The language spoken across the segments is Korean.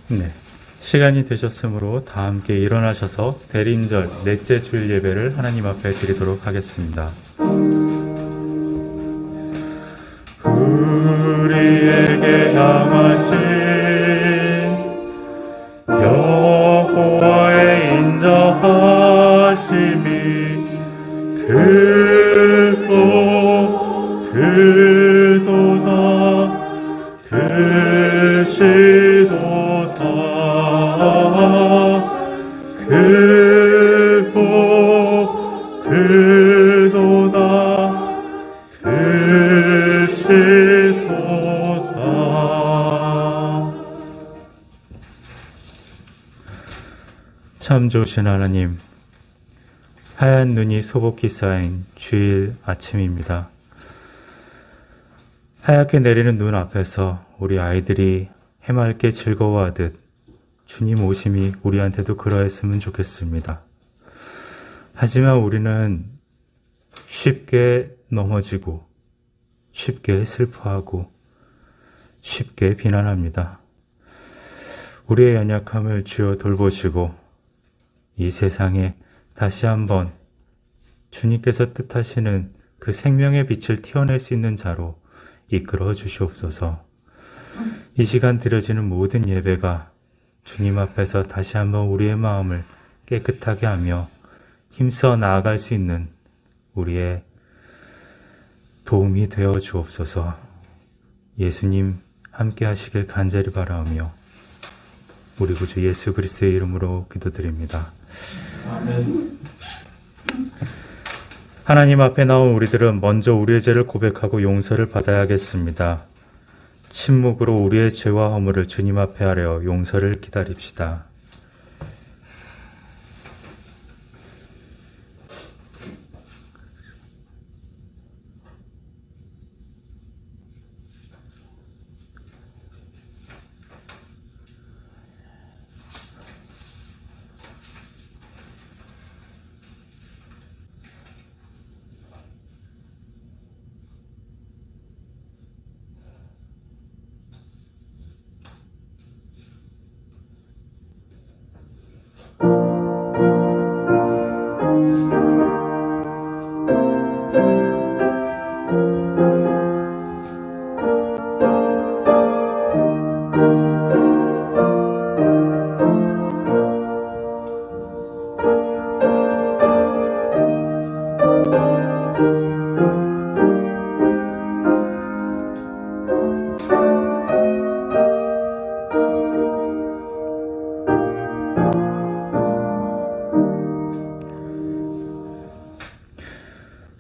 네. 시간이 되셨으므로 다 함께 일어나셔서 대림절 넷째 주일 예배를 하나님 앞에 드리도록 하겠습니다. 우리에게 향하신 여호와의 인자하심이 참 좋으신 하나님, 하얀 눈이 소복히 쌓인 주일 아침입니다. 하얗게 내리는 눈 앞에서 우리 아이들이 해맑게 즐거워하듯 주님 오심이 우리한테도 그러했으면 좋겠습니다. 하지만 우리는 쉽게 넘어지고 쉽게 슬퍼하고 쉽게 비난합니다. 우리의 연약함을 주여 돌보시고 이 세상에 다시 한번 주님께서 뜻하시는 그 생명의 빛을 튀어낼 수 있는 자로 이끌어 주시옵소서. 이 시간 드려지는 모든 예배가 주님 앞에서 다시 한번 우리의 마음을 깨끗하게 하며 힘써 나아갈 수 있는 우리의 도움이 되어 주옵소서. 예수님 함께 하시길 간절히 바라오며 우리 구주 예수 그리스도의 이름으로 기도드립니다. 아멘. 하나님 앞에 나온 우리들은 먼저 우리의 죄를 고백하고 용서를 받아야겠습니다. 침묵으로 우리의 죄와 허물을 주님 앞에 하려 용서를 기다립시다.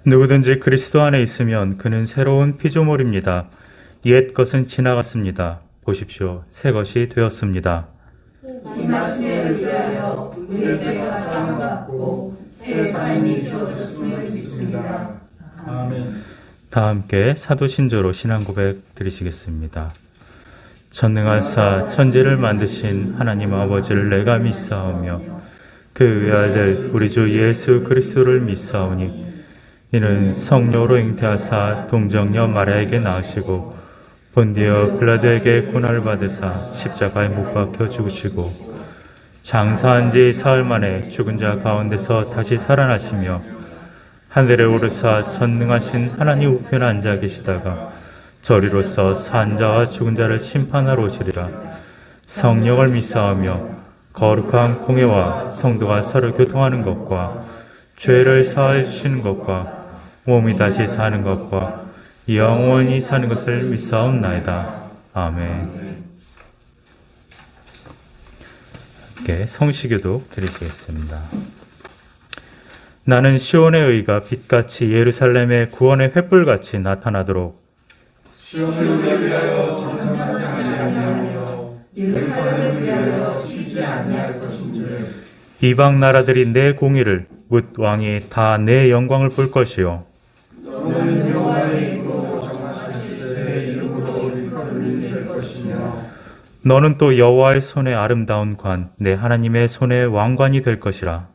누구든지 그리스도 안에 있으면 그는 새로운 피조물입니다. 옛 것은 지나갔습니다. 보십시오. 새 것이 되었습니다. 이 말씀에 의하여 우리의 죄가 사함받고 새 삶이 주어졌음을 믿습니다. 아멘. 다 함께 사도신조로 신앙고백 드리시겠습니다. 전능하사 천지를 만드신 하나님 아버지를 내가 믿사오며 그 외아들 우리 주 예수 그리스도를 믿사오니 이는 성령으로 잉태하사 동정녀 마리아에게 낳으시고 본디오 빌라도에게 고난을 받으사 십자가에 못 박혀 죽으시고 장사한 지 사흘 만에 죽은 자 가운데서 다시 살아나시며 하늘에 오르사 전능하신 하나님 우편에 앉아 계시다가 저리로서 산 자와 죽은 자를 심판하러 오시리라. 성령을 믿사오며 거룩한 공회와 성도가 서로 교통하는 것과 죄를 사하여 주시는 것과 몸이 다시 사는 것과 영원히 사는 것을 믿사옵나이다. 아멘. 함께 성시교도 드리겠습니다. 나는 시온의 의가 빛같이 예루살렘의 구원의 횃불같이 나타나도록 시온을 위하여 정착하지 아니하며 예루살렘을 위하여 쉬지 아니할 것인지 이방 나라들이 내 공의를 묻 왕이 다 내 영광을 볼 것이요 너는 여호와의 이름으로 정하셨을 때 이름으로 일컬을 것이며 너는 또 여호와의 손에 아름다운 관 내 하나님의 손에 왕관이 될 것이라.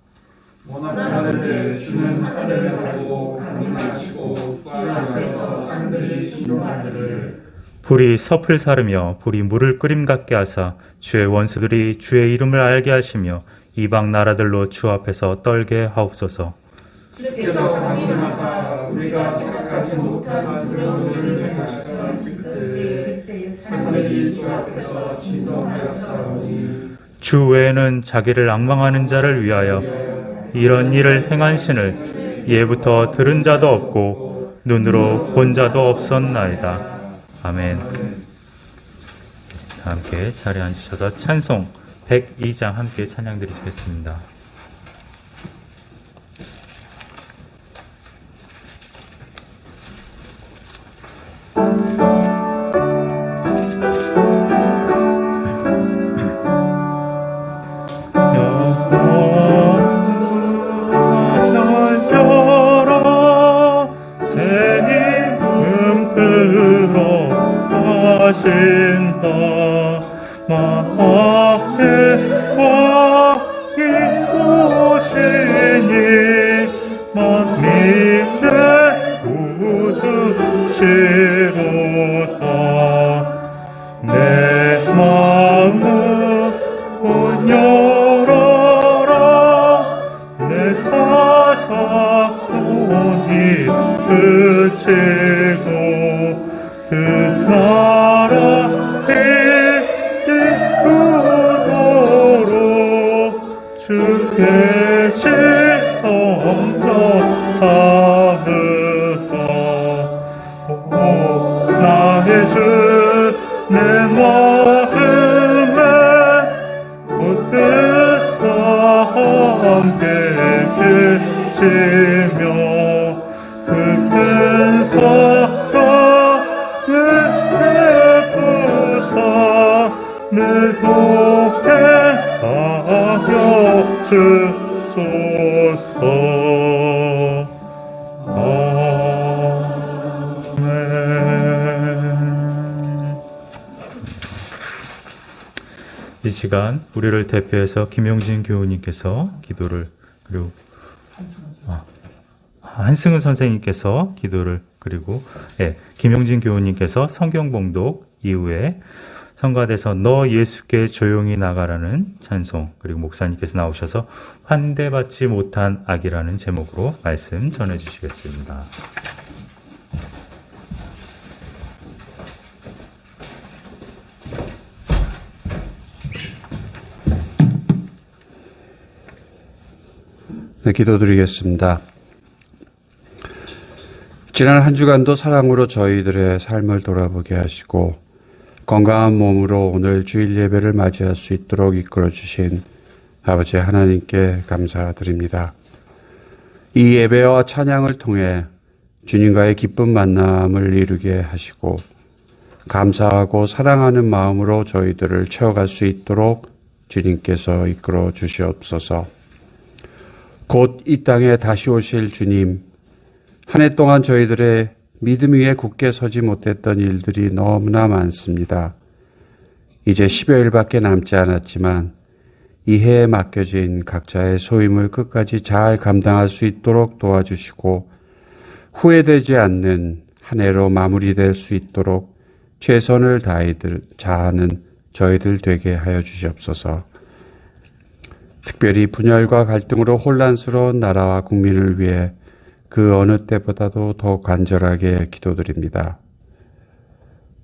원하는데 주는 하늘을 하고 강림하시고 주 앞에서 산들이 진동하기를 불이 섭을 사르며 불이 물을 끓임 같게 하사 주의 원수들이 주의 이름을 알게 하시며 이방 나라들로 주 앞에서 떨게 하옵소서. 주께서 강림하사 우리가 생각하지 못한 두려운 일을 행하시던 그때 산들이 주 앞에서 진동하였사오니 주 외에는 자기를 앙망하는 자를 위하여 이런 일을 행한 신을 예부터 들은 자도 없고 눈으로 본 자도 없었나이다. 아멘. 함께 자리에 앉으셔서 찬송 102장 함께 찬양 드리시겠습니다. 하신다 마하에와 이오시니 만민의 구주시로다 내 마음을 열어라 내 사사건이 그치고 그 나라 이루도록 주 계신 성자 삼으라. 오 나의 주 내 마음에 붙들사 함께 계시며 그 큰 사랑 늘 동행하여 주소서. 아멘. 이 시간 우리를 대표해서 김용진 교우님께서 기도를 그리고 한승은 선생님께서 기도를 그리고 김용진 교우님께서 성경 봉독 이후에 성가대서 너 예수께 조용히 나가라는 찬송 그리고 목사님께서 나오셔서 환대받지 못한 악이라는 제목으로 말씀 전해주시겠습니다. 네, 기도드리겠습니다. 지난 한 주간도 사랑으로 저희들의 삶을 돌아보게 하시고 건강한 몸으로 오늘 주일 예배를 맞이할 수 있도록 이끌어 주신 아버지 하나님께 감사드립니다. 이 예배와 찬양을 통해 주님과의 기쁜 만남을 이루게 하시고 감사하고 사랑하는 마음으로 저희들을 채워갈 수 있도록 주님께서 이끌어 주시옵소서. 곧 이 땅에 다시 오실 주님, 한 해 동안 저희들의 믿음 위에 굳게 서지 못했던 일들이 너무나 많습니다. 이제 10여일밖에 남지 않았지만 이 해에 맡겨진 각자의 소임을 끝까지 잘 감당할 수 있도록 도와주시고 후회되지 않는 한 해로 마무리될 수 있도록 최선을 다하는 저희들 되게 하여 주시옵소서. 특별히 분열과 갈등으로 혼란스러운 나라와 국민을 위해 그 어느 때보다도 더 간절하게 기도드립니다.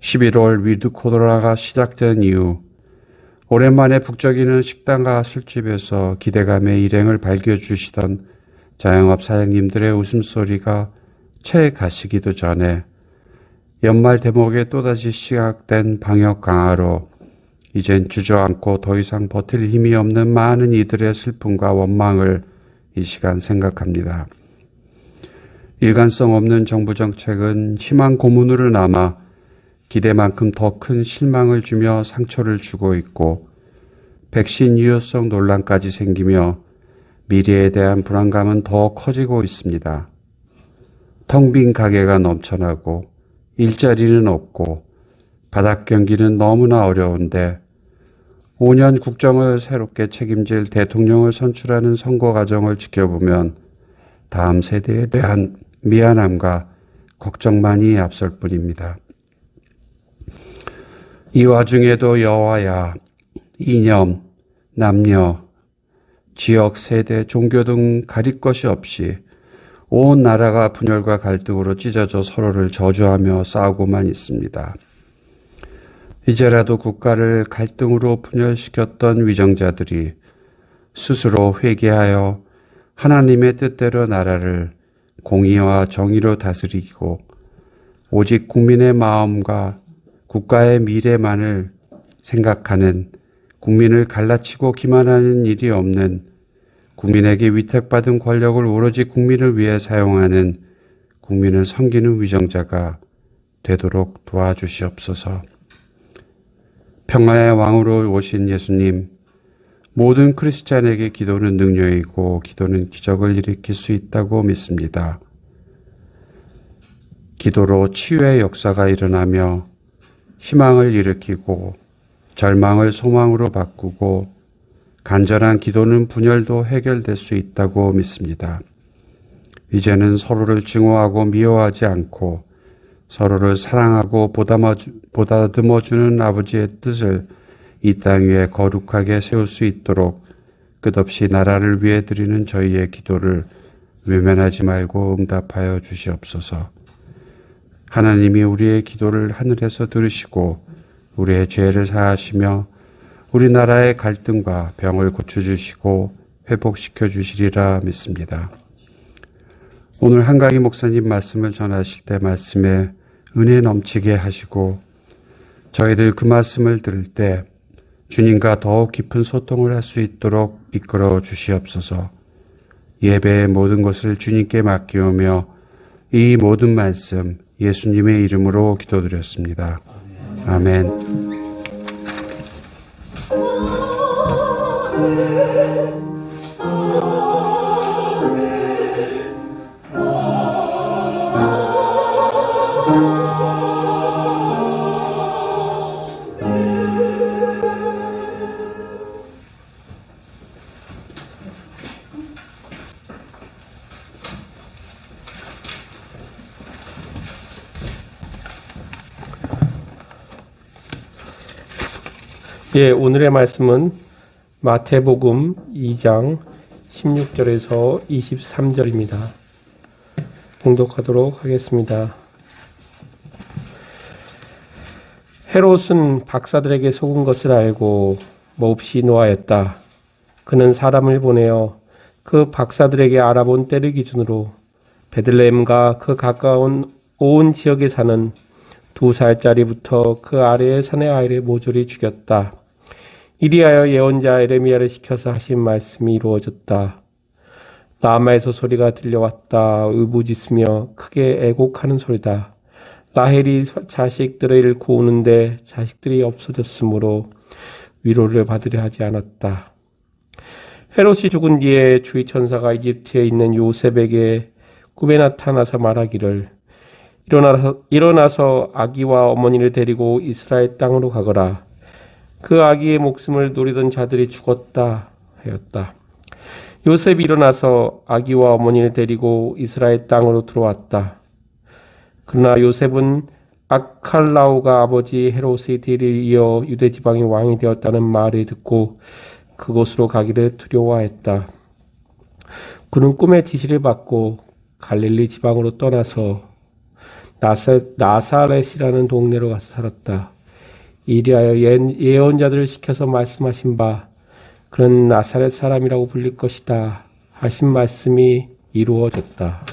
11월 위드 코로나가 시작된 이후 오랜만에 북적이는 식당과 술집에서 기대감의 일행을 밝혀주시던 자영업 사장님들의 웃음소리가 채 가시기도 전에 연말 대목에 또다시 시작된 방역 강화로 이젠 주저앉고 더 이상 버틸 힘이 없는 많은 이들의 슬픔과 원망을 이 시간 생각합니다. 일관성 없는 정부 정책은 희망 고문으로 남아 기대만큼 더 큰 실망을 주며 상처를 주고 있고 백신 유효성 논란까지 생기며 미래에 대한 불안감은 더 커지고 있습니다. 텅 빈 가게가 넘쳐나고 일자리는 없고 바닥 경기는 너무나 어려운데 5년 국정을 새롭게 책임질 대통령을 선출하는 선거 과정을 지켜보면 다음 세대에 대한 미안함과 걱정만이 앞설 뿐입니다. 이 와중에도 여호와야 이념, 남녀, 지역, 세대, 종교 등 가릴 것이 없이 온 나라가 분열과 갈등으로 찢어져 서로를 저주하며 싸우고만 있습니다. 이제라도 국가를 갈등으로 분열시켰던 위정자들이 스스로 회개하여 하나님의 뜻대로 나라를 공의와 정의로 다스리고 오직 국민의 마음과 국가의 미래만을 생각하는, 국민을 갈라치고 기만하는 일이 없는, 국민에게 위탁받은 권력을 오로지 국민을 위해 사용하는, 국민을 섬기는 위정자가 되도록 도와주시옵소서. 평화의 왕으로 오신 예수님, 모든 크리스찬에게 기도는 능력이고 기도는 기적을 일으킬 수 있다고 믿습니다. 기도로 치유의 역사가 일어나며 희망을 일으키고 절망을 소망으로 바꾸고 간절한 기도는 분열도 해결될 수 있다고 믿습니다. 이제는 서로를 증오하고 미워하지 않고 서로를 사랑하고 보다듬어주는 아버지의 뜻을 이 땅 위에 거룩하게 세울 수 있도록 끝없이 나라를 위해 드리는 저희의 기도를 외면하지 말고 응답하여 주시옵소서. 하나님이 우리의 기도를 하늘에서 들으시고 우리의 죄를 사하시며 우리나라의 갈등과 병을 고쳐주시고 회복시켜 주시리라 믿습니다. 오늘 한강희 목사님 말씀을 전하실 때 말씀에 은혜 넘치게 하시고 저희들 그 말씀을 들을 때 주님과 더욱 깊은 소통을 할 수 있도록 이끌어 주시옵소서. 예배의 모든 것을 주님께 맡기오며 이 모든 말씀 예수님의 이름으로 기도드렸습니다. 아멘. 예, 오늘의 말씀은 마태복음 2장 16절에서 23절입니다. 봉독하도록 하겠습니다. 헤롯은 박사들에게 속은 것을 알고 몹시 노하였다. 그는 사람을 보내어 그 박사들에게 알아본 때를 기준으로 베들레헴과 그 가까운 온 지역에 사는 2살짜리부터 그 아래의 산의 아이를 모조리 죽였다. 이리하여 예언자 에레미야를 시켜서 하신 말씀이 이루어졌다. 라마에서 소리가 들려왔다. 울부짖으며 크게 애곡하는 소리다. 라헬이 자식들을 잃고 우는데 자식들이 없어졌으므로 위로를 받으려 하지 않았다. 헤롯이 죽은 뒤에 주의 천사가 이집트에 있는 요셉에게 꿈에 나타나서 말하기를 일어나서 아기와 어머니를 데리고 이스라엘 땅으로 가거라. 그 아기의 목숨을 노리던 자들이 죽었다 하였다. 요셉이 일어나서 아기와 어머니를 데리고 이스라엘 땅으로 들어왔다. 그러나 요셉은 아칼라오가 아버지 헤롯의 뒤를 이어 유대 지방의 왕이 되었다는 말을 듣고 그곳으로 가기를 두려워했다. 그는 꿈의 지시를 받고 갈릴리 지방으로 떠나서 나사렛이라는 동네로 가서 살았다. 이리하여 예언자들을 시켜서 말씀하신 바 그는 나사렛 사람이라고 불릴 것이다 하신 말씀이 이루어졌다.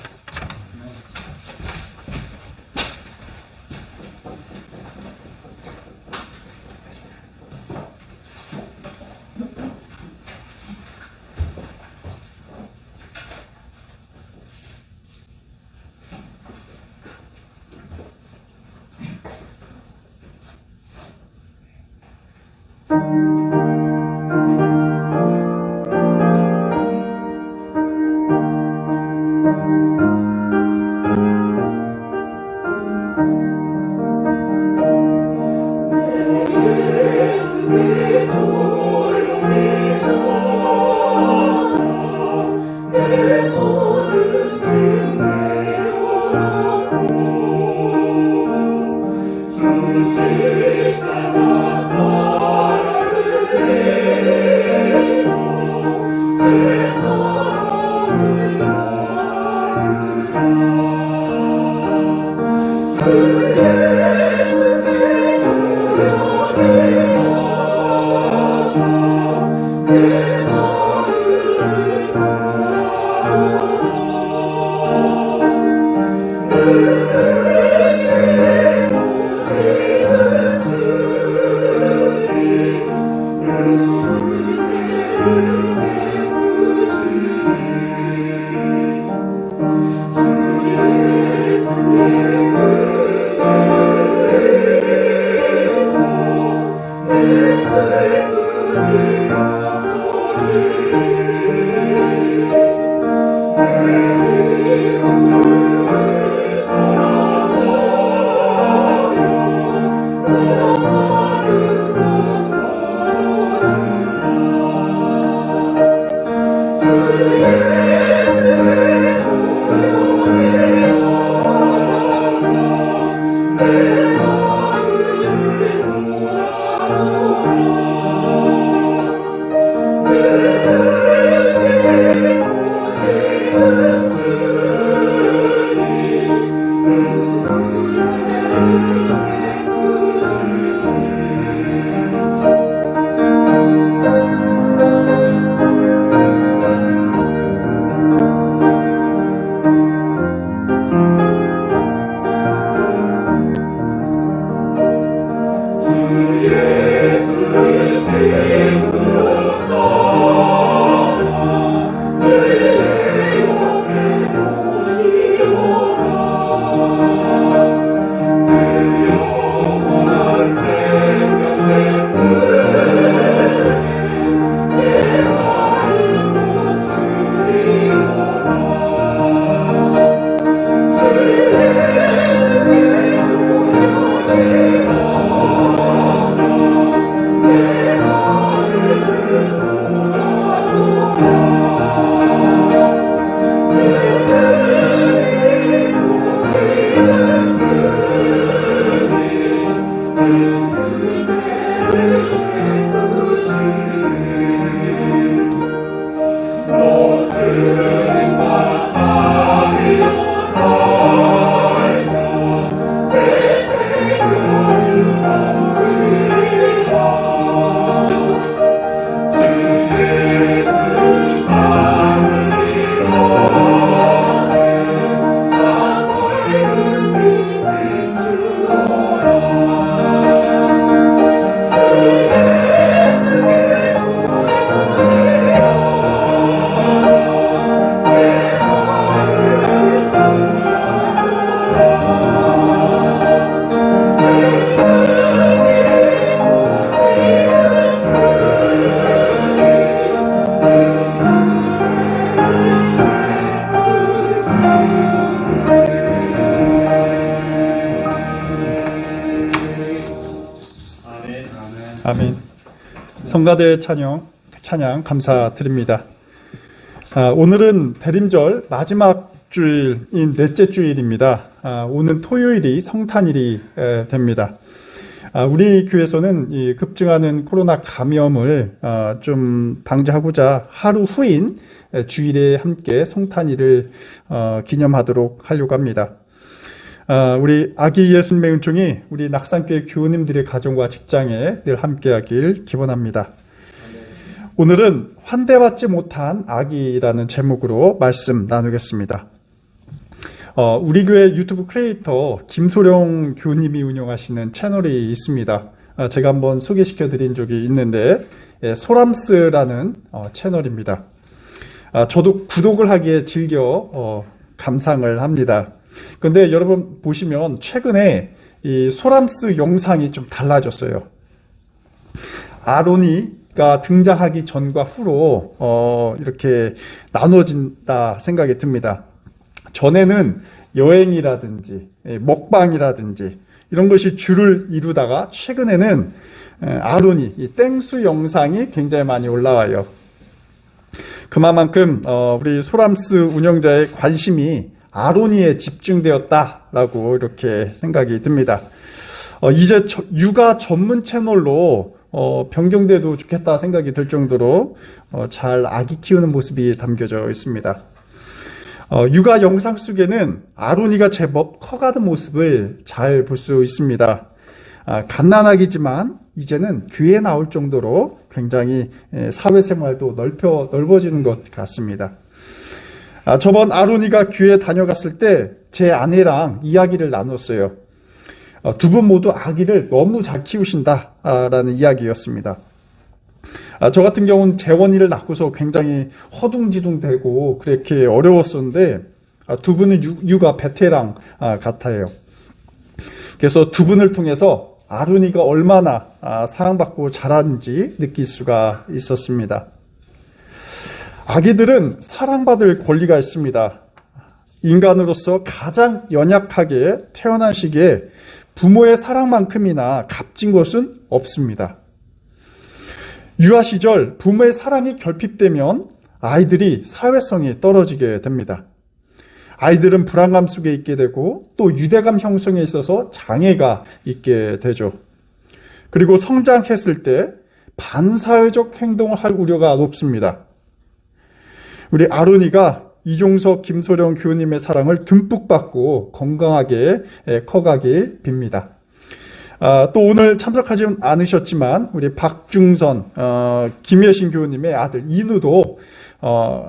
아멘. 성가대 찬양 감사드립니다. 오늘은 대림절 마지막 주일인 넷째 주일입니다. 오는 토요일이 성탄일이 됩니다. 우리 교회에서는 이 급증하는 코로나 감염을 좀 방지하고자 하루 후인 주일에 함께 성탄일을 기념하도록 하려고 합니다. 우리 아기 예수님의 은총이 우리 낙산교회 교우님들의 가정과 직장에 늘 함께하길 기원합니다. 오늘은 환대받지 못한 아기라는 제목으로 말씀 나누겠습니다. 우리 교회 유튜브 크리에이터 김소령 교우님이 운영하시는 채널이 있습니다. 제가 한번 소개시켜드린 적이 있는데 소람스라는 채널입니다. 저도 구독을 하기에 즐겨 감상을 합니다. 근데 여러분 보시면 최근에 이 소람스 영상이 좀 달라졌어요. 아로니가 등장하기 전과 후로 이렇게 나눠진다 생각이 듭니다. 전에는 여행이라든지 먹방이라든지 이런 것이 주를 이루다가 최근에는 아로니, 이 땡수 영상이 굉장히 많이 올라와요. 그만큼 우리 소람스 운영자의 관심이 아로니에 집중되었다라고 이렇게 생각이 듭니다. 이제 육아 전문 채널로 변경돼도 좋겠다 생각이 들 정도로 잘 아기 키우는 모습이 담겨져 있습니다. 육아 영상 속에는 아로니가 제법 커가는 모습을 잘 볼 수 있습니다. 갓난아기지만 이제는 교회에 나올 정도로 굉장히 사회생활도 넓어지는 것 같습니다. 저번 아로니가 교회 다녀갔을 때 제 아내랑 이야기를 나눴어요. 두 분 모두 아기를 너무 잘 키우신다라는 이야기였습니다. 저 같은 경우는 재원이를 낳고서 굉장히 허둥지둥되고 그렇게 어려웠었는데 두 분은 육아 베테랑 같아요. 그래서 두 분을 통해서 아로니가 얼마나 사랑받고 자라는지 느낄 수가 있었습니다. 아기들은 사랑받을 권리가 있습니다. 인간으로서 가장 연약하게 태어난 시기에 부모의 사랑만큼이나 값진 것은 없습니다. 유아 시절 부모의 사랑이 결핍되면 아이들이 사회성이 떨어지게 됩니다. 아이들은 불안감 속에 있게 되고 또 유대감 형성에 있어서 장애가 있게 되죠. 그리고 성장했을 때 반사회적 행동을 할 우려가 높습니다. 우리 아론이가 이종석, 김소령 교우님의 사랑을 듬뿍 받고 건강하게 커가길 빕니다. 또 오늘 참석하지 않으셨지만 우리 박중선, 김예신 교우님의 아들 이누도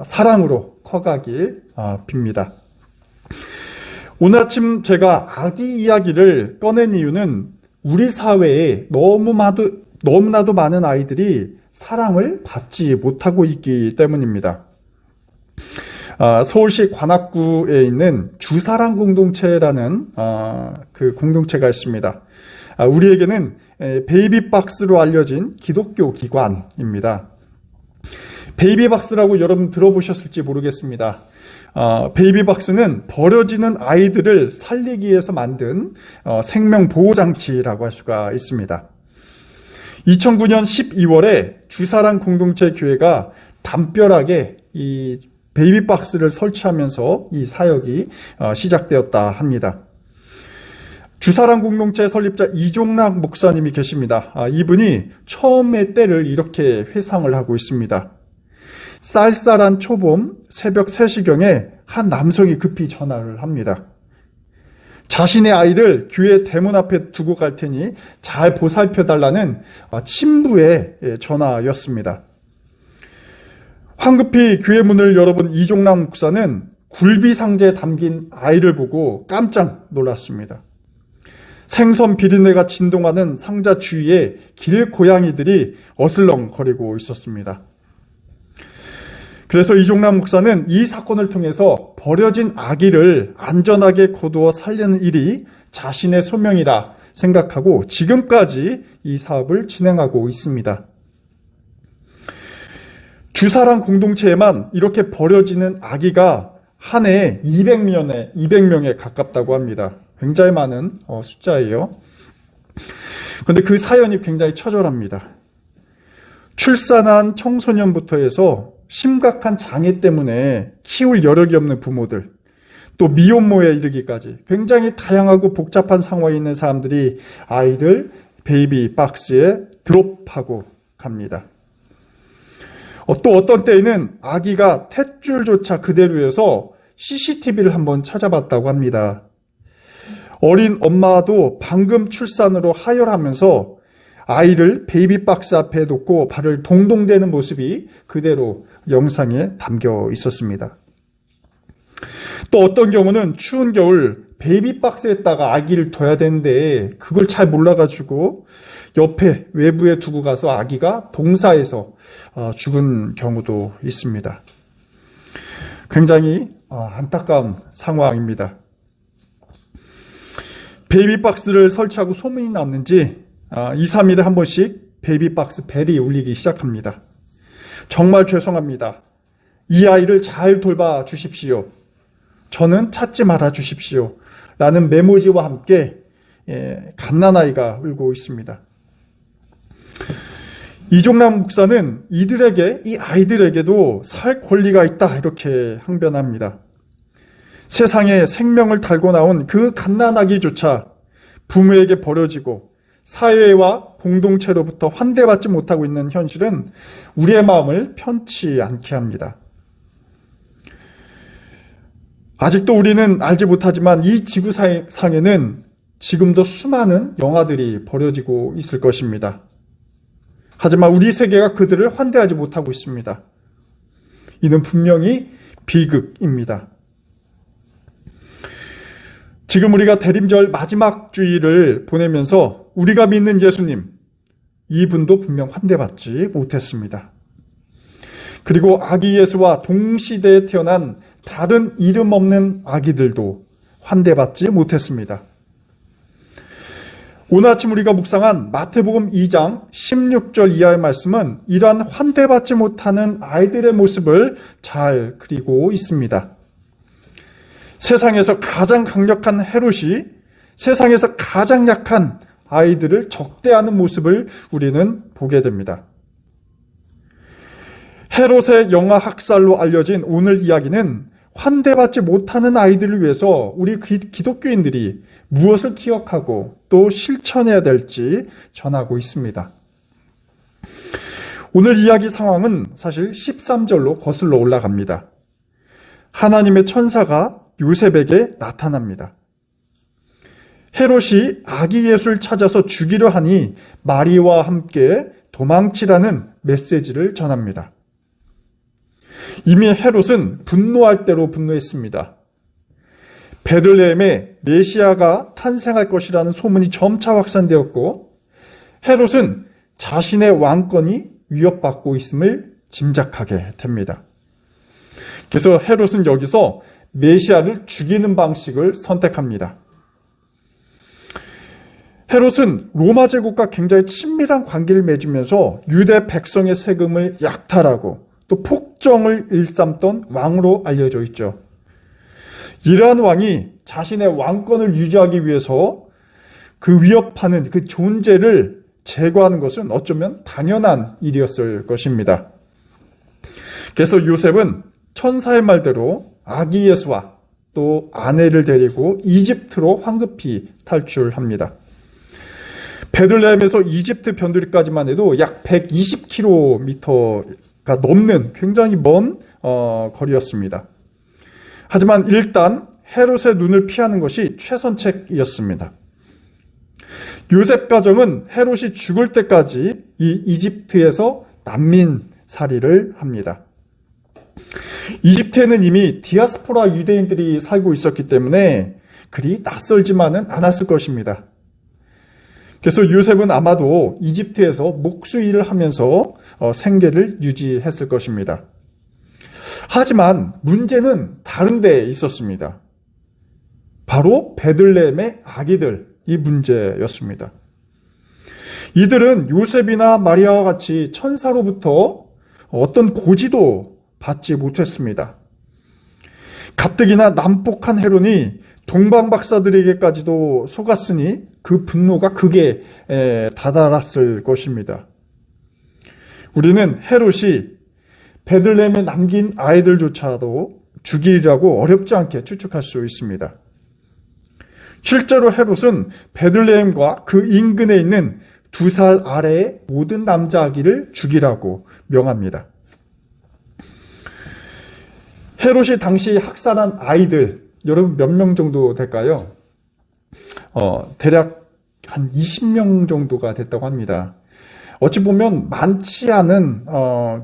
사랑으로 커가길 빕니다. 오늘 아침 제가 아기 이야기를 꺼낸 이유는 우리 사회에 너무나도 많은 아이들이 사랑을 받지 못하고 있기 때문입니다. 서울시 관악구에 있는 주사랑 공동체라는 그 공동체가 있습니다. 우리에게는 베이비박스로 알려진 기독교 기관입니다. 베이비박스라고 여러분 들어보셨을지 모르겠습니다. 베이비박스는 버려지는 아이들을 살리기 위해서 만든 생명보호장치라고 할 수가 있습니다. 2009년 12월에 주사랑 공동체 교회가 담벼락에 이 베이비박스를 설치하면서 이 사역이 시작되었다 합니다. 주사랑 공동체 설립자 이종락 목사님이 계십니다. 이분이 처음의 때를 이렇게 회상을 하고 있습니다. 쌀쌀한 초봄 새벽 3시경에 한 남성이 급히 전화를 합니다. 자신의 아이를 교회 대문 앞에 두고 갈 테니 잘 보살펴달라는 친부의 전화였습니다. 황급히 교회 문을 열어본 이종락 목사는 굴비 상자에 담긴 아이를 보고 깜짝 놀랐습니다. 생선 비린내가 진동하는 상자 주위에 길고양이들이 어슬렁거리고 있었습니다. 그래서 이종락 목사는 이 사건을 통해서 버려진 아기를 안전하게 거두어 살리는 일이 자신의 소명이라 생각하고 지금까지 이 사업을 진행하고 있습니다. 주사랑 공동체에만 이렇게 버려지는 아기가 한 해에 200명에 가깝다고 합니다. 굉장히 많은 숫자예요. 그런데 그 사연이 굉장히 처절합니다. 출산한 청소년부터 해서 심각한 장애 때문에 키울 여력이 없는 부모들, 또 미혼모에 이르기까지 굉장히 다양하고 복잡한 상황에 있는 사람들이 아이를 베이비 박스에 드롭하고 갑니다. 또 어떤 때에는 아기가 탯줄조차 그대로여서 CCTV를 한번 찾아봤다고 합니다. 어린 엄마도 방금 출산으로 하혈하면서 아이를 베이비박스 앞에 놓고 발을 동동대는 모습이 그대로 영상에 담겨 있었습니다. 또 어떤 경우는 추운 겨울 베이비박스에다가 아기를 둬야 되는데 그걸 잘 몰라가지고 옆에 외부에 두고 가서 아기가 동사에서 죽은 경우도 있습니다. 굉장히 안타까운 상황입니다. 베이비박스를 설치하고 소문이 났는지 2, 3일에 한 번씩 베이비박스 벨이 울리기 시작합니다. 정말 죄송합니다. 이 아이를 잘 돌봐 주십시오. 저는 찾지 말아 주십시오. 라는 메모지와 함께 갓난아이가 울고 있습니다. 이종락 목사는 이 아이들에게도 살 권리가 있다 이렇게 항변합니다. 세상에 생명을 달고 나온 그 갓난아기조차 부모에게 버려지고 사회와 공동체로부터 환대받지 못하고 있는 현실은 우리의 마음을 편치 않게 합니다. 아직도 우리는 알지 못하지만 이 지구상에는 지금도 수많은 영아들이 버려지고 있을 것입니다. 하지만 우리 세계가 그들을 환대하지 못하고 있습니다. 이는 분명히 비극입니다. 지금 우리가 대림절 마지막 주일을 보내면서 우리가 믿는 예수님, 이분도 분명 환대받지 못했습니다. 그리고 아기 예수와 동시대에 태어난 다른 이름 없는 아기들도 환대받지 못했습니다. 오늘 아침 우리가 묵상한 마태복음 2장 16절 이하의 말씀은 이러한 환대받지 못하는 아이들의 모습을 잘 그리고 있습니다. 세상에서 가장 강력한 헤롯이 세상에서 가장 약한 아이들을 적대하는 모습을 우리는 보게 됩니다. 헤롯의 영아 학살로 알려진 오늘 이야기는 환대받지 못하는 아이들을 위해서 우리 기독교인들이 무엇을 기억하고 또 실천해야 될지 전하고 있습니다. 오늘 이야기 상황은 사실 13절로 거슬러 올라갑니다. 하나님의 천사가 요셉에게 나타납니다. 헤롯이 아기 예수를 찾아서 죽이려 하니 마리와 함께 도망치라는 메시지를 전합니다. 이미 헤롯은 분노할 대로 분노했습니다. 베들레헴에 메시아가 탄생할 것이라는 소문이 점차 확산되었고 헤롯은 자신의 왕권이 위협받고 있음을 짐작하게 됩니다. 그래서 헤롯은 여기서 메시아를 죽이는 방식을 선택합니다. 헤롯은 로마 제국과 굉장히 친밀한 관계를 맺으면서 유대 백성의 세금을 약탈하고 또 폭정을 일삼던 왕으로 알려져 있죠. 이러한 왕이 자신의 왕권을 유지하기 위해서 그 위협하는 그 존재를 제거하는 것은 어쩌면 당연한 일이었을 것입니다. 그래서 요셉은 천사의 말대로 아기 예수와 또 아내를 데리고 이집트로 황급히 탈출합니다. 베들레헴에서 이집트 변두리까지만 해도 약 120km가 넘는 굉장히 먼 거리였습니다. 하지만 일단 헤롯의 눈을 피하는 것이 최선책이었습니다. 요셉 가정은 헤롯이 죽을 때까지 이 이집트에서 난민살이를 합니다. 이집트에는 이미 디아스포라 유대인들이 살고 있었기 때문에 그리 낯설지만은 않았을 것입니다. 그래서 요셉은 아마도 이집트에서 목수 일을 하면서 생계를 유지했을 것입니다. 하지만 문제는 다른 데에 있었습니다. 바로 베들레헴의 아기들이 문제였습니다. 이들은 요셉이나 마리아와 같이 천사로부터 어떤 고지도 받지 못했습니다. 가뜩이나 난폭한 헤롯이 동방 박사들에게까지도 속았으니 그 분노가 극에 다다랐을 것입니다. 우리는 헤롯이 베들레헴에 남긴 아이들조차도 죽이려고 어렵지 않게 추측할 수 있습니다. 실제로 헤롯은 베들레헴과 그 인근에 있는 2살 아래의 모든 남자 아기를 죽이라고 명합니다. 헤롯이 당시 학살한 아이들, 여러분 몇 명 정도 될까요? 대략 한 20명 정도가 됐다고 합니다. 어찌 보면 많지 않은,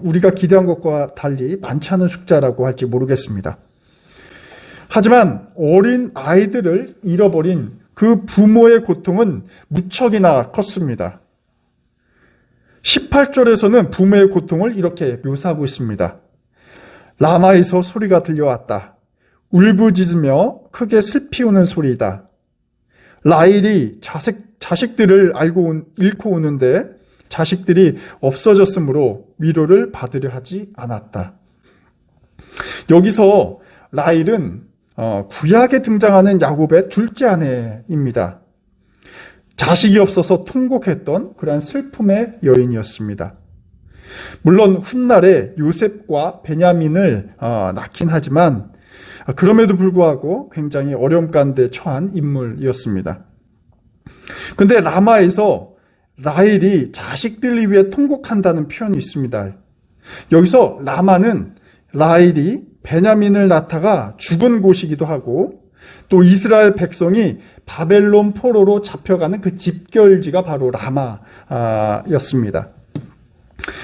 우리가 기대한 것과 달리 많지 않은 숫자라고 할지 모르겠습니다. 하지만 어린 아이들을 잃어버린 그 부모의 고통은 무척이나 컸습니다. 18절에서는 부모의 고통을 이렇게 묘사하고 있습니다. 라마에서 소리가 들려왔다. 울부짖으며 크게 슬피 우는 소리이다. 라헬이 자식들을 잃고 오는데 자식들이 없어졌으므로 위로를 받으려 하지 않았다. 여기서 라헬은 구약에 등장하는 야곱의 둘째 아내입니다. 자식이 없어서 통곡했던 그러한 슬픔의 여인이었습니다. 물론 훗날에 요셉과 베냐민을 낳긴 하지만 그럼에도 불구하고 굉장히 어려움 가운데 처한 인물이었습니다. 그런데 라마에서 라헬이 자식들을 위해 통곡한다는 표현이 있습니다. 여기서 라마는 라헬이 베냐민을 낳다가 죽은 곳이기도 하고 또 이스라엘 백성이 바벨론 포로로 잡혀가는 그 집결지가 바로 라마였습니다.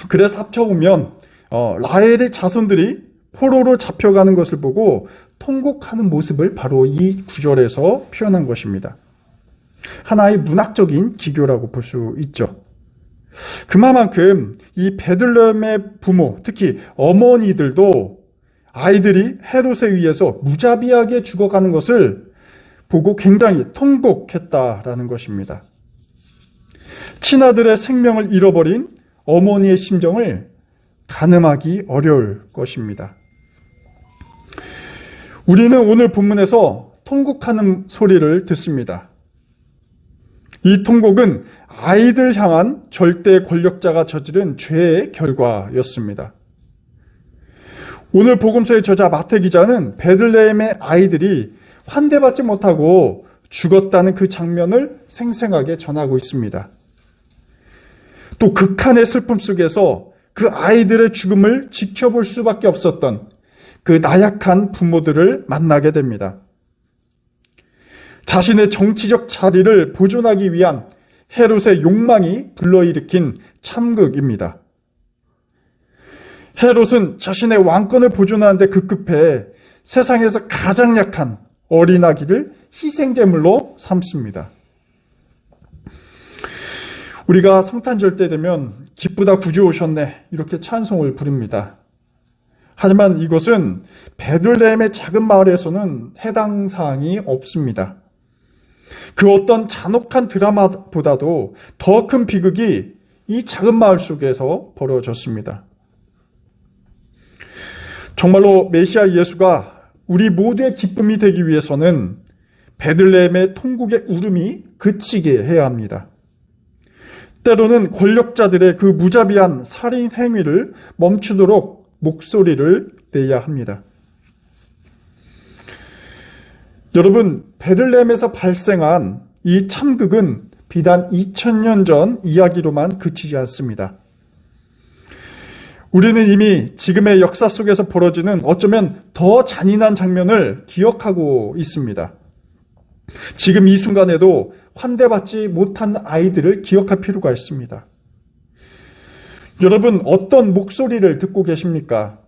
그래서 합쳐보면 라헬의 자손들이 포로로 잡혀가는 것을 보고 통곡하는 모습을 바로 이 구절에서 표현한 것입니다. 하나의 문학적인 기교라고 볼 수 있죠. 그만큼 이 베들레헴의 부모, 특히 어머니들도 아이들이 헤롯에 의해서 무자비하게 죽어가는 것을 보고 굉장히 통곡했다라는 것입니다. 친아들의 생명을 잃어버린 어머니의 심정을 가늠하기 어려울 것입니다. 우리는 오늘 본문에서 통곡하는 소리를 듣습니다. 이 통곡은 아이들 향한 절대 권력자가 저지른 죄의 결과였습니다. 오늘 복음서의 저자 마태 기자는 베들레헴의 아이들이 환대받지 못하고 죽었다는 그 장면을 생생하게 전하고 있습니다. 또 극한의 슬픔 속에서 그 아이들의 죽음을 지켜볼 수밖에 없었던 그 나약한 부모들을 만나게 됩니다. 자신의 정치적 자리를 보존하기 위한 헤롯의 욕망이 불러일으킨 참극입니다. 헤롯은 자신의 왕권을 보존하는 데 급급해 세상에서 가장 약한 어린아기를 희생제물로 삼습니다. 우리가 성탄절 때 되면 기쁘다 구주 오셨네 이렇게 찬송을 부릅니다. 하지만 이것은 베들레헴의 작은 마을에서는 해당 사항이 없습니다. 그 어떤 잔혹한 드라마보다도 더 큰 비극이 이 작은 마을 속에서 벌어졌습니다. 정말로 메시아 예수가 우리 모두의 기쁨이 되기 위해서는 베들레헴의 통곡의 울음이 그치게 해야 합니다. 때로는 권력자들의 그 무자비한 살인 행위를 멈추도록 목소리를 내야 합니다. 여러분, 베들레헴에서 발생한 이 참극은 비단 2000년 전 이야기로만 그치지 않습니다. 우리는 이미 지금의 역사 속에서 벌어지는 어쩌면 더 잔인한 장면을 기억하고 있습니다. 지금 이 순간에도 환대받지 못한 아이들을 기억할 필요가 있습니다. 여러분, 어떤 목소리를 듣고 계십니까?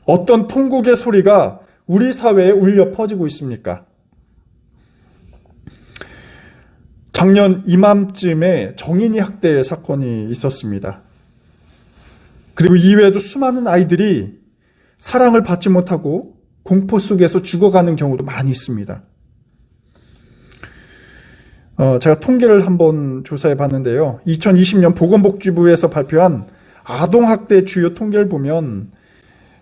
어떤 통곡의 소리가 우리 사회에 울려 퍼지고 있습니까? 작년 이맘쯤에 정인이 학대 사건이 있었습니다. 그리고 이외에도 수많은 아이들이 사랑을 받지 못하고 공포 속에서 죽어가는 경우도 많이 있습니다. 제가 통계를 한번 조사해 봤는데요. 2020년 보건복지부에서 발표한 아동학대 주요 통계를 보면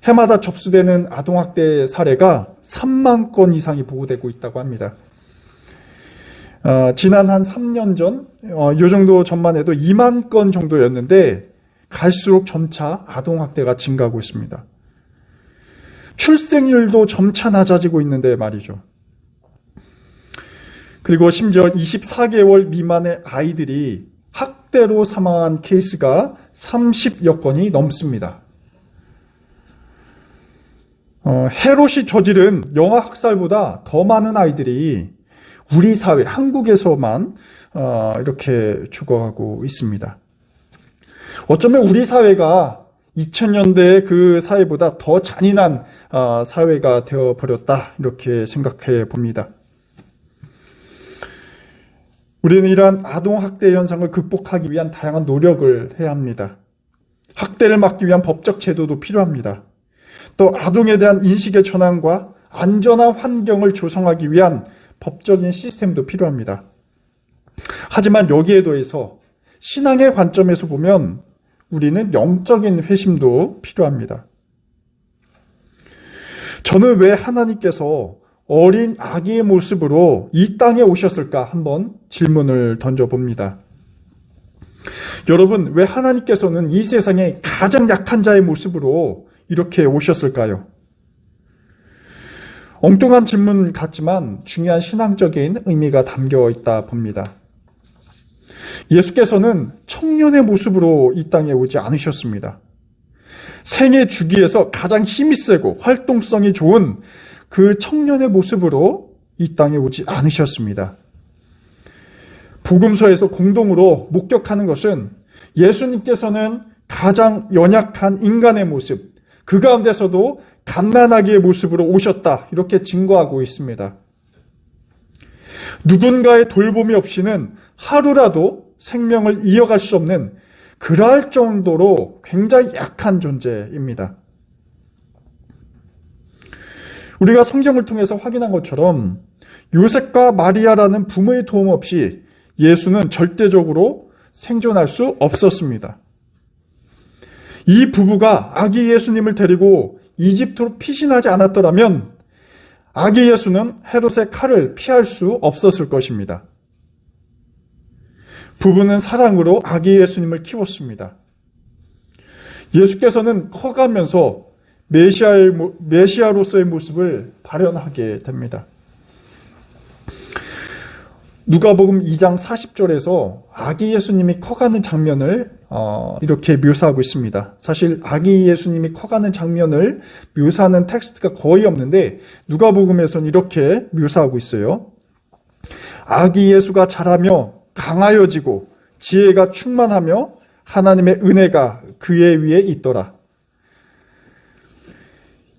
해마다 접수되는 아동학대 사례가 3만 건 이상이 보고되고 있다고 합니다. 지난 한 3년 전, 요 정도 전만 해도 2만 건 정도였는데 갈수록 점차 아동학대가 증가하고 있습니다. 출생률도 점차 낮아지고 있는데 말이죠. 그리고 심지어 24개월 미만의 아이들이 학대로 사망한 케이스가 30여 건이 넘습니다. 헤롯이 저지른 영아 학살보다 더 많은 아이들이 우리 사회, 한국에서만 이렇게 죽어가고 있습니다. 어쩌면 우리 사회가 2000년대의 그 사회보다 더 잔인한 사회가 되어버렸다 이렇게 생각해 봅니다. 우리는 이러한 아동학대 현상을 극복하기 위한 다양한 노력을 해야 합니다. 학대를 막기 위한 법적 제도도 필요합니다. 또 아동에 대한 인식의 전환과 안전한 환경을 조성하기 위한 법적인 시스템도 필요합니다. 하지만 여기에 더해서 신앙의 관점에서 보면 우리는 영적인 회심도 필요합니다. 저는 왜 하나님께서 어린 아기의 모습으로 이 땅에 오셨을까 한번 질문을 던져봅니다. 여러분, 왜 하나님께서는 이 세상에 가장 약한 자의 모습으로 이렇게 오셨을까요? 엉뚱한 질문 같지만 중요한 신앙적인 의미가 담겨 있다 봅니다. 예수께서는 청년의 모습으로 이 땅에 오지 않으셨습니다. 생애 주기에서 가장 힘이 세고 활동성이 좋은 그 청년의 모습으로 이 땅에 오지 않으셨습니다. 복음서에서 공동으로 목격하는 것은 예수님께서는 가장 연약한 인간의 모습, 그 가운데서도 갓난아기의 모습으로 오셨다 이렇게 증거하고 있습니다. 누군가의 돌봄이 없이는 하루라도 생명을 이어갈 수 없는 그러할 정도로 굉장히 약한 존재입니다. 우리가 성경을 통해서 확인한 것처럼 요셉과 마리아라는 부모의 도움 없이 예수는 절대적으로 생존할 수 없었습니다. 이 부부가 아기 예수님을 데리고 이집트로 피신하지 않았더라면 아기 예수는 헤롯의 칼을 피할 수 없었을 것입니다. 부부는 사랑으로 아기 예수님을 키웠습니다. 예수께서는 커가면서 메시아로서의 모습을 발현하게 됩니다. 누가복음 2장 40절에서 아기 예수님이 커가는 장면을 이렇게 묘사하고 있습니다. 사실 아기 예수님이 커가는 장면을 묘사하는 텍스트가 거의 없는데 누가복음에서는 이렇게 묘사하고 있어요. 아기 예수가 자라며 강하여지고 지혜가 충만하며 하나님의 은혜가 그의 위에 있더라.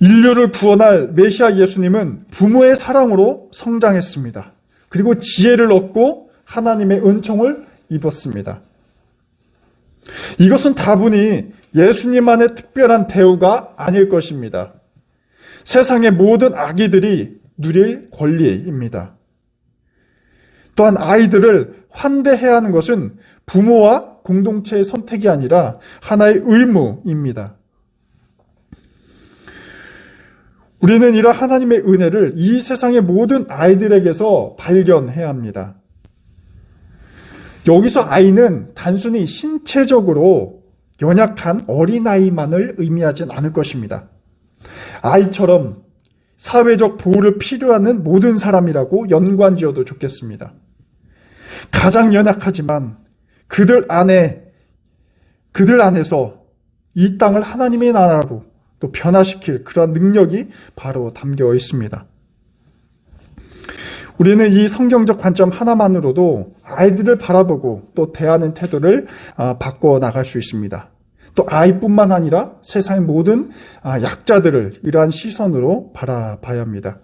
인류를 구원할 메시아 예수님은 부모의 사랑으로 성장했습니다. 그리고 지혜를 얻고 하나님의 은총을 입었습니다. 이것은 다분히 예수님만의 특별한 대우가 아닐 것입니다. 세상의 모든 아기들이 누릴 권리입니다. 또한 아이들을 환대해야 하는 것은 부모와 공동체의 선택이 아니라 하나의 의무입니다. 우리는 이런 하나님의 은혜를 이 세상의 모든 아이들에게서 발견해야 합니다. 여기서 아이는 단순히 신체적으로 연약한 어린아이만을 의미하진 않을 것입니다. 아이처럼 사회적 보호를 필요하는 모든 사람이라고 연관지어도 좋겠습니다. 가장 연약하지만 그들 안에서 이 땅을 하나님의 나라로 또 변화시킬 그러한 능력이 바로 담겨 있습니다. 우리는 이 성경적 관점 하나만으로도 아이들을 바라보고 또 대하는 태도를 바꿔 나갈 수 있습니다. 또 아이뿐만 아니라 세상의 모든 약자들을 이러한 시선으로 바라봐야 합니다.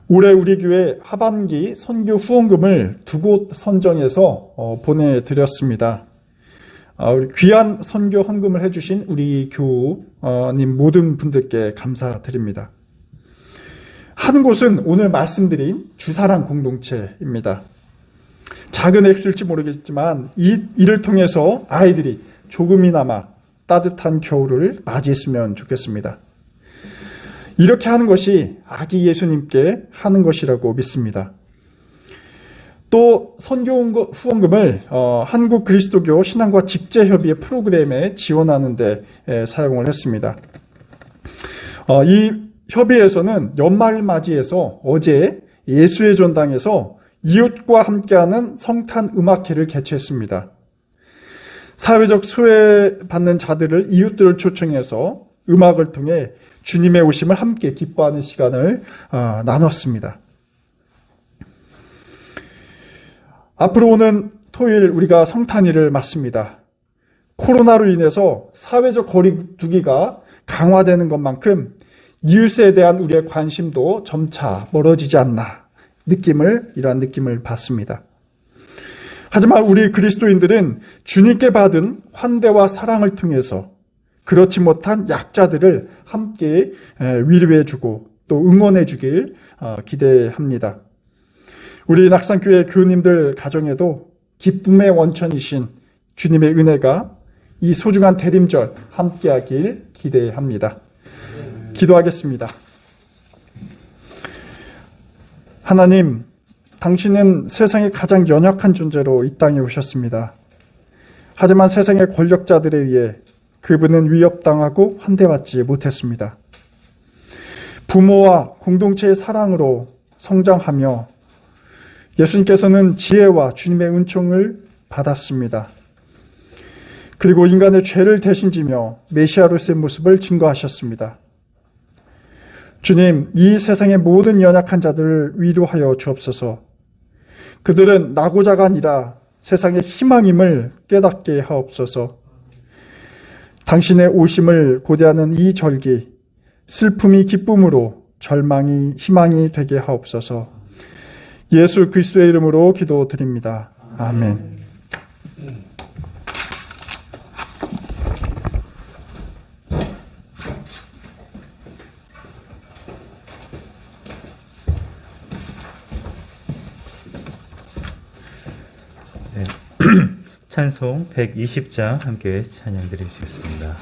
올해 우리 교회 하반기 선교 후원금을 2곳 선정해서 보내드렸습니다. 우리 귀한 선교 헌금을 해주신 우리 교우님 모든 분들께 감사드립니다. 한 곳은 오늘 말씀드린 주사랑 공동체입니다. 작은 액수일지 모르겠지만 이를 통해서 아이들이 조금이나마 따뜻한 겨울을 맞이했으면 좋겠습니다. 이렇게 하는 것이 아기 예수님께 하는 것이라고 믿습니다. 또 선교 후원금을 한국 그리스도교 신앙과 직제협의회 프로그램에 지원하는 데 사용을 했습니다. 이 협의회에서는 연말을 맞이해서 어제 예수의 전당에서 이웃과 함께하는 성탄 음악회를 개최했습니다. 사회적 소외받는 자들을 이웃들을 초청해서 음악을 통해 주님의 오심을 함께 기뻐하는 시간을 나눴습니다. 앞으로 오는 토요일 우리가 성탄일을 맞습니다. 코로나로 인해서 사회적 거리두기가 강화되는 것만큼 이웃에 대한 우리의 관심도 점차 멀어지지 않나 이러한 느낌을 받습니다. 하지만 우리 그리스도인들은 주님께 받은 환대와 사랑을 통해서 그렇지 못한 약자들을 함께 위로해주고 또 응원해주길 기대합니다. 우리 낙산교회 교우님들 가정에도 기쁨의 원천이신 주님의 은혜가 이 소중한 대림절 함께하길 기대합니다. 기도하겠습니다. 하나님, 당신은 세상의 가장 연약한 존재로 이 땅에 오셨습니다. 하지만 세상의 권력자들에 의해 그분은 위협당하고 환대받지 못했습니다. 부모와 공동체의 사랑으로 성장하며 예수님께서는 지혜와 주님의 은총을 받았습니다. 그리고 인간의 죄를 대신 지며 메시아로서의 모습을 증거하셨습니다. 주님, 이 세상의 모든 연약한 자들을 위로하여 주옵소서. 그들은 나고자가 아니라 세상의 희망임을 깨닫게 하옵소서. 당신의 오심을 고대하는 이 절기, 슬픔이 기쁨으로, 절망이 희망이 되게 하옵소서. 예수 그리스도의 이름으로 기도드립니다. 아멘. 찬송 120장 함께 찬양 드리시겠습니다.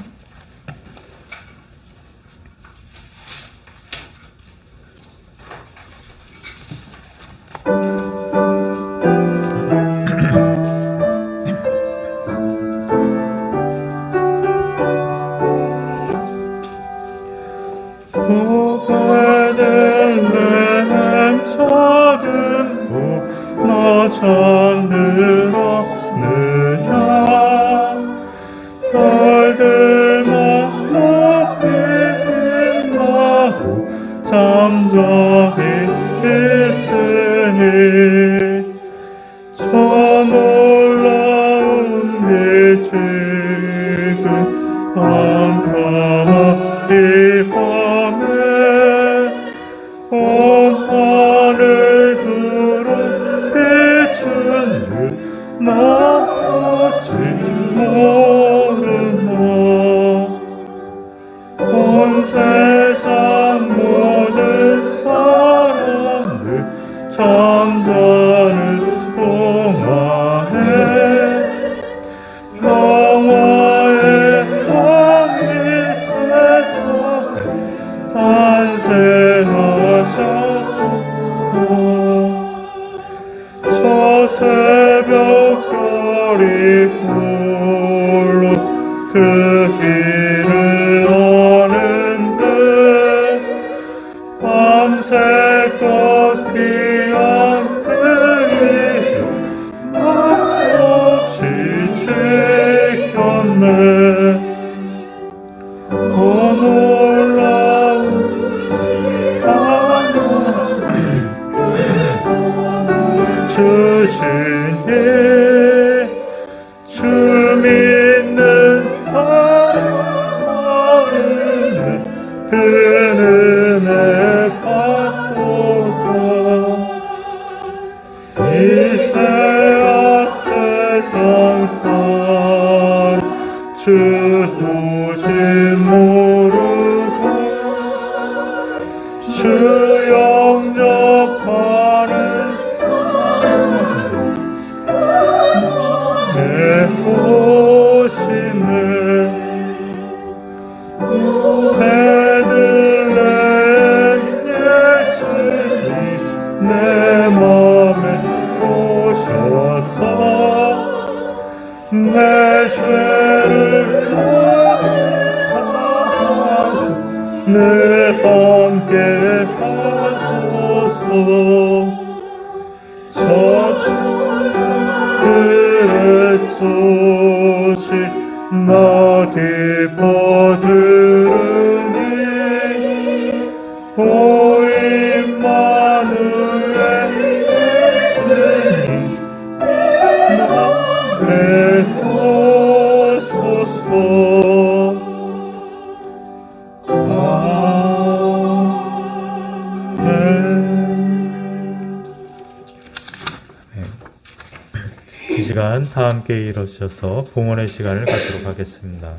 이 시간 다 함께 일어서셔서 봉헌의 시간을 갖도록 하겠습니다.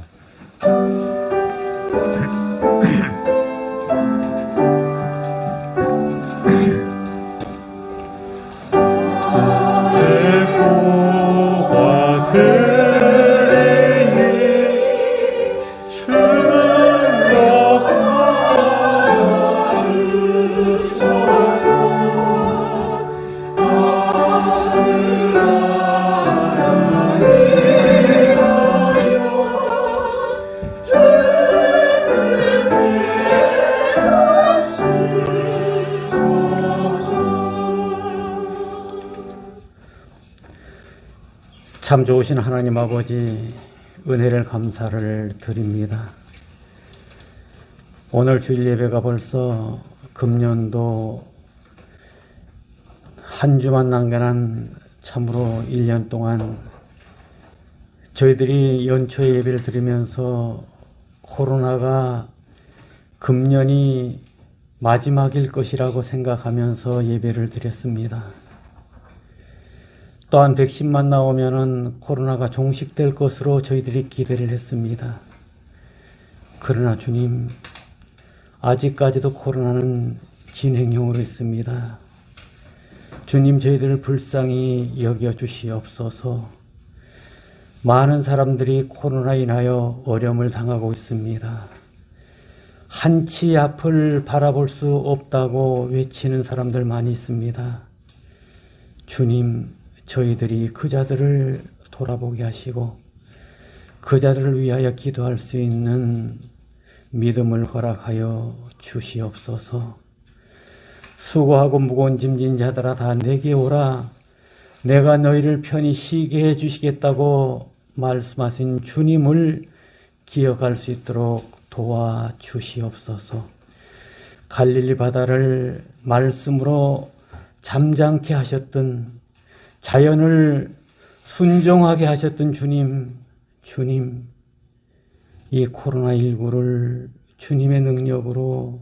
참 좋으신 하나님 아버지, 은혜를 감사를 드립니다. 오늘 주일 예배가 벌써 금년도 한 주만 남겨난 참으로 1년 동안 저희들이 연초 예배를 드리면서 코로나가 금년이 마지막일 것이라고 생각하면서 예배를 드렸습니다. 또한 백신만 나오면은 코로나가 종식될 것으로 저희들이 기대를 했습니다. 그러나 주님, 아직까지도 코로나는 진행형으로 있습니다. 주님, 저희들을 불쌍히 여겨 주시옵소서. 많은 사람들이 코로나 인하여 어려움을 당하고 있습니다. 한치 앞을 바라볼 수 없다고 외치는 사람들 많이 있습니다. 주님, 저희들이 그 자들을 돌아보게 하시고 그 자들을 위하여 기도할 수 있는 믿음을 허락하여 주시옵소서. 수고하고 무거운 짐진 자들아 다 내게 오라. 내가 너희를 편히 쉬게 해주시겠다고 말씀하신 주님을 기억할 수 있도록 도와주시옵소서. 갈릴리 바다를 말씀으로 잠잠케 하셨던, 자연을 순종하게 하셨던 주님, 이 코로나19를 주님의 능력으로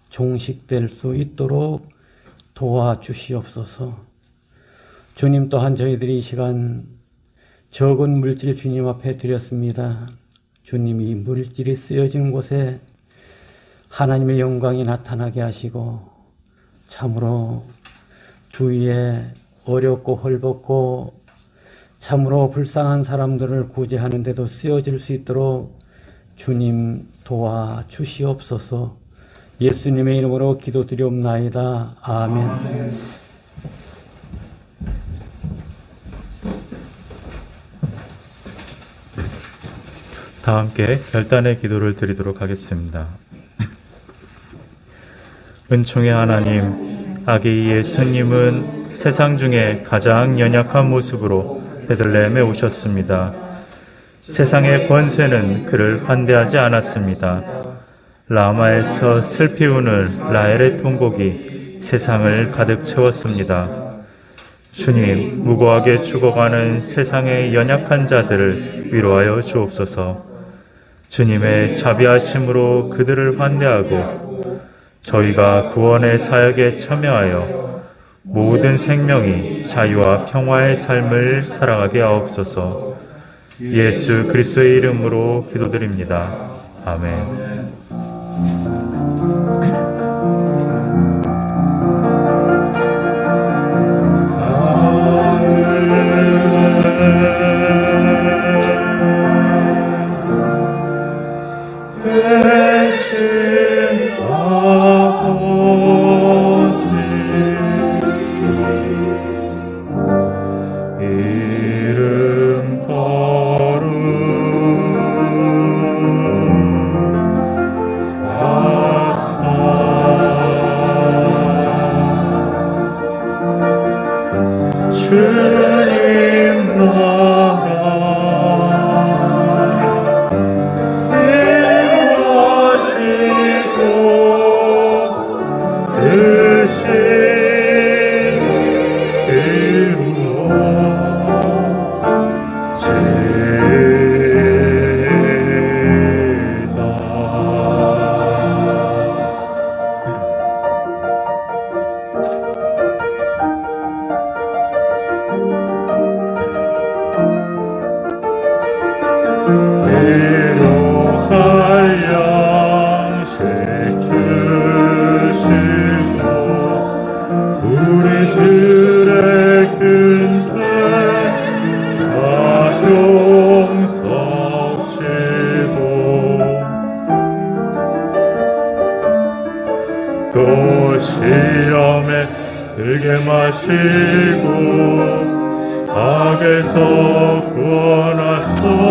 종식될 수 있도록 도와주시옵소서. 주님, 또한 저희들이 이 시간 적은 물질 주님 앞에 드렸습니다. 주님, 이 물질이 쓰여진 곳에 하나님의 영광이 나타나게 하시고 참으로 주위에 어렵고 헐벗고 참으로 불쌍한 사람들을 구제하는 데도 쓰여질 수 있도록 주님 도와주시옵소서. 예수님의 이름으로 기도드리옵나이다. 아멘. 다 함께 결단의 기도를 드리도록 하겠습니다. 은총의 하나님, 아기 예수님은 세상 중에 가장 연약한 모습으로 베들레헴에 오셨습니다. 세상의 권세는 그를 환대하지 않았습니다. 라마에서 슬피 우는 라헬의 통곡이 세상을 가득 채웠습니다. 주님, 무고하게 죽어가는 세상의 연약한 자들을 위로하여 주옵소서. 주님의 자비하심으로 그들을 환대하고 저희가 구원의 사역에 참여하여 모든 생명이 자유와 평화의 삶을 살아가게 하옵소서. 예수 그리스도의 이름으로 기도드립니다. 아멘. 또 시험에 들게 마시고 악에서 구원하소서.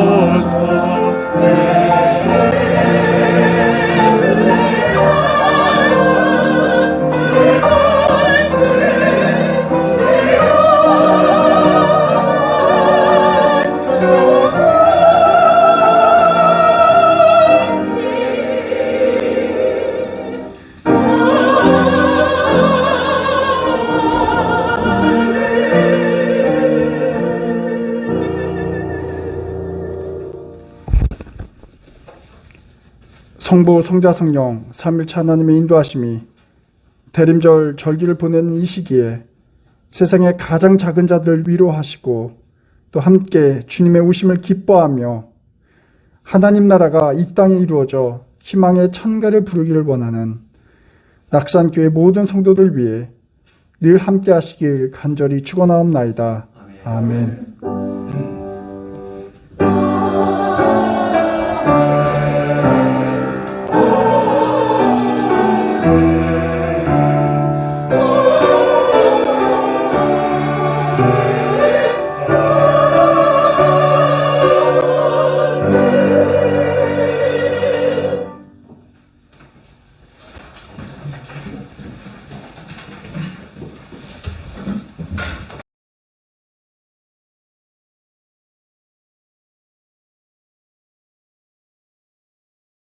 성부, 성자, 성령, 삼일체 하나님의 인도하심이 대림절 절기를 보내는 이 시기에 세상의 가장 작은 자들을 위로하시고 또 함께 주님의 오심을 기뻐하며 하나님 나라가 이 땅에 이루어져 희망의 찬가를 부르기를 원하는 낙산교회 모든 성도들 위해 늘 함께 하시길 간절히 축원하옵나이다. 아멘.